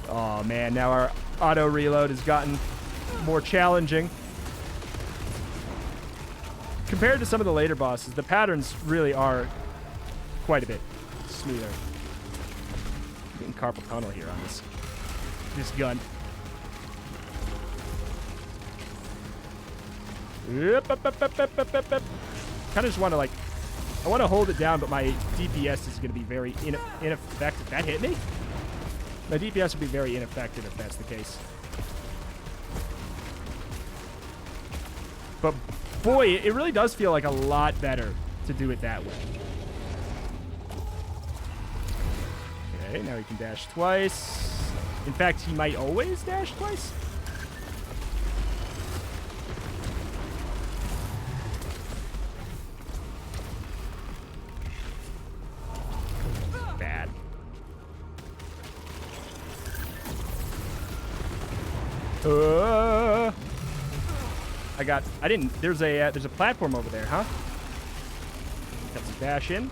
Oh, man. Now our auto reload has gotten more challenging. Compared to some of the later bosses, the patterns really are quite a bit smoother. Getting carpal tunnel here on this gun. Kind of just want to, like, I want to hold it down, but my DPS is going to be very ineffective. That hit me? My DPS will be very ineffective if that's the case. But, boy, it really does feel like a lot better to do it that way. Okay, now he can dash twice. In fact, he might always dash twice. Bad. There's a platform over there, huh? Got some dash in.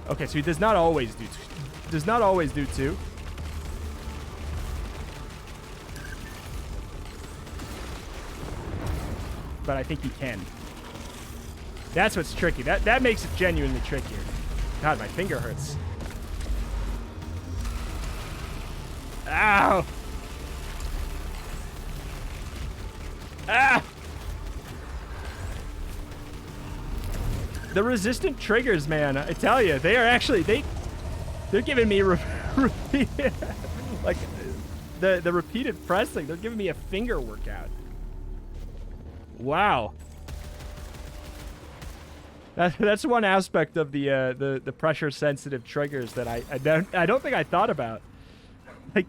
Okay, so he does not always do two. But I think he can. That's what's tricky. That makes it genuinely trickier. God, my finger hurts. Ow! Ah! The resistant triggers, man, I tell you, they are actually, they're giving me like the repeated pressing. They're giving me a finger workout. Wow. That's one aspect of the pressure sensitive triggers that I don't think I thought about. Like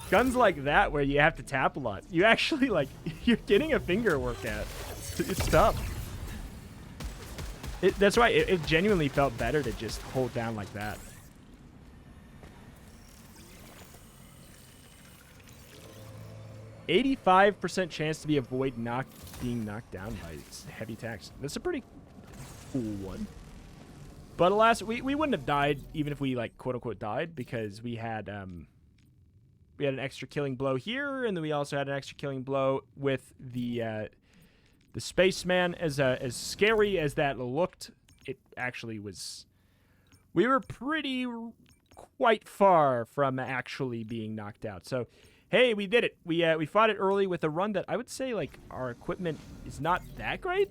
guns like that where you have to tap a lot. You actually, like, you're getting a finger workout. It's tough. That's why it genuinely felt better to just hold down like that. "85% chance to be being knocked down by heavy attacks." That's a pretty cool one. But alas, we wouldn't have died even if we, like, quote unquote died, because we had an extra killing blow here, and then we also had an extra killing blow with the spaceman. As scary as that looked, it actually was. We were quite far from actually being knocked out. So, hey, we did it. We fought it early with a run that I would say, like, our equipment is not that great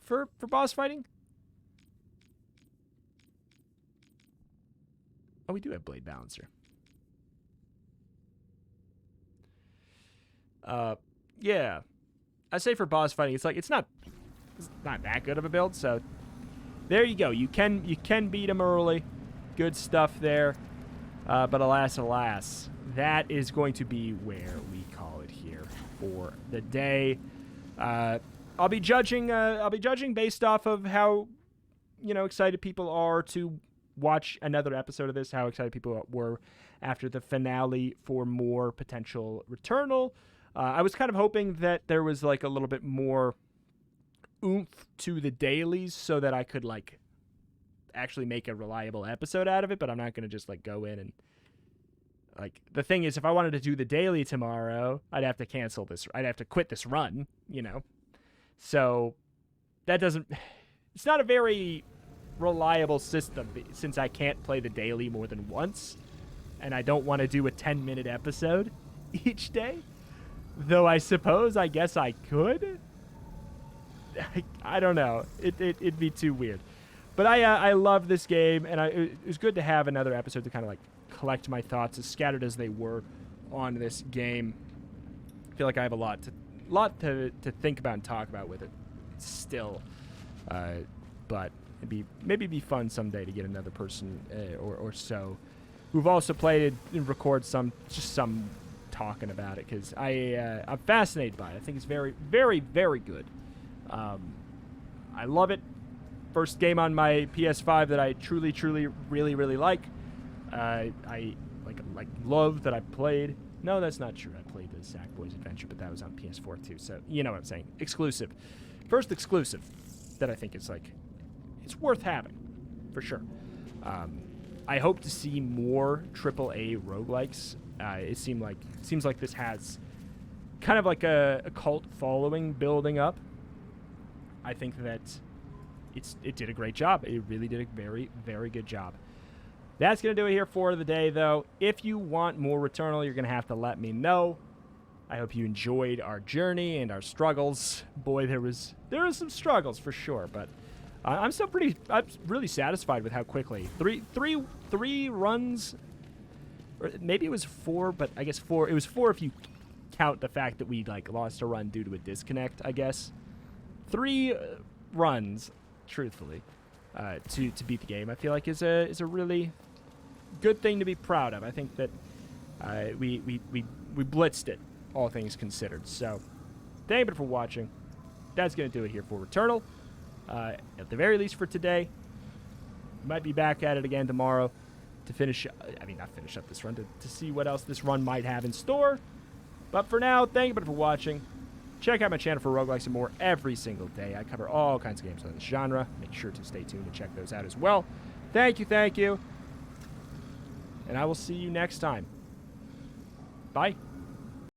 for boss fighting. Oh, we do have Blade Balancer. Yeah. I say for boss fighting, it's like it's not that good of a build, so there you go. You can beat him early. Good stuff there. But alas, that is going to be where we call it here for the day. I'll be judging based off of how, excited people are to watch another episode of this, how excited people were after the finale for more potential Returnal. I was kind of hoping that there was, like, a little bit more oomph to the dailies so that I could, like, actually make a reliable episode out of it, but I'm not going to just, like, go in and, like, the thing is, if I wanted to do the daily tomorrow, I'd have to cancel this. I'd have to quit this run, So that doesn't, it's not a very reliable system since I can't play the daily more than once, and I don't want to do a 10-minute episode each day. Though I guess I could. I don't know. It'd be too weird. But I love this game, and it was good to have another episode to kind of, like, collect my thoughts, as scattered as they were on this game. I feel like I have a lot to think about and talk about with it still. But maybe be fun someday to get another person or so who've also played it and record some talking about it, because I'm fascinated by it. I think it's very, very, very good. I love it. First game on my PS5 that I truly, truly, really, really like. I love that I played. No, that's not true. I played the Sackboys Adventure, but that was on PS4 too. So you know what I'm saying. Exclusive. First exclusive that I think is like, it's worth having, for sure. I hope to see more AAA roguelikes. It seems like this has kind of like a cult following building up. I think that it did a great job. It really did a very, very good job. That's going to do it here for the day, though. If you want more Returnal, you're going to have to let me know. I hope you enjoyed our journey and our struggles. Boy, there was some struggles for sure, but I'm really satisfied with how quickly three runs, or maybe it was 4, but I guess 4. It was 4 if you count the fact that we like lost a run due to a disconnect. I guess 3 runs, truthfully, to beat the game, I feel like is a really good thing to be proud of. I think that we blitzed it, all things considered. So, thank you for watching. That's going to do it here for Returnal. At the very least for today. Might be back at it again tomorrow to finish, not finish up this run, to see what else this run might have in store. But for now, thank you for watching. Check out my channel for roguelikes and more every single day. I cover all kinds of games on this genre. Make sure to stay tuned and check those out as well. Thank you. And I will see you next time. Bye.